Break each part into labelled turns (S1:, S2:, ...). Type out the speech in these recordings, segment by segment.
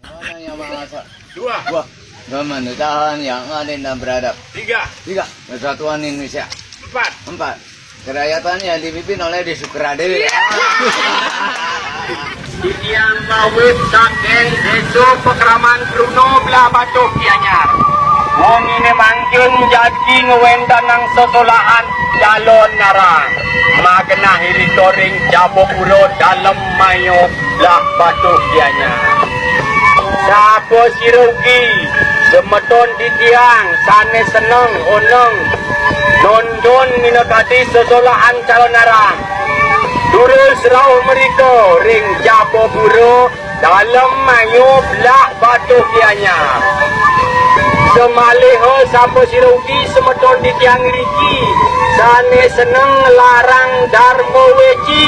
S1: Mana yang masak?
S2: Dua.
S1: Pemerintahan yang adil dan beradab.
S2: Tiga.
S1: Persatuan Indonesia.
S2: Empat.
S1: Kerakyatan yang dipimpin oleh Di Sukrade.
S2: Titiang Mawit Saken Deso Pekraman Bruno Belah Batu Kianyar. Wong ini mangkin jadi ngewenda nang sesolahan Jalon Narang. Magna hiritoring Jabo Puro dalam Mayo Belah Batu Kianyar. Sapo sirugi semeton titiang sane seneng oneng nondon minakati sesolahan Calon Narang. Turus rauh mereka ring Jabo Puro dalam Mayo Belah Batu Kianyar. Semaliho sapo sirugi semeton titiang riki sane seneng larang Darmo Weci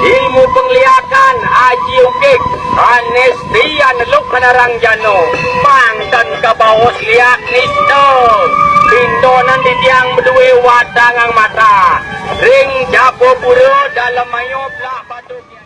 S2: ilmu penglihakan Aji Ukik Hanes Dian Luk Kanarang Jano Mangtan Kabawos Liak Nisto Pindonan titiang berdua wadangang mata ring Jabo Puro dalam Mayo Belah Batu Kianyar.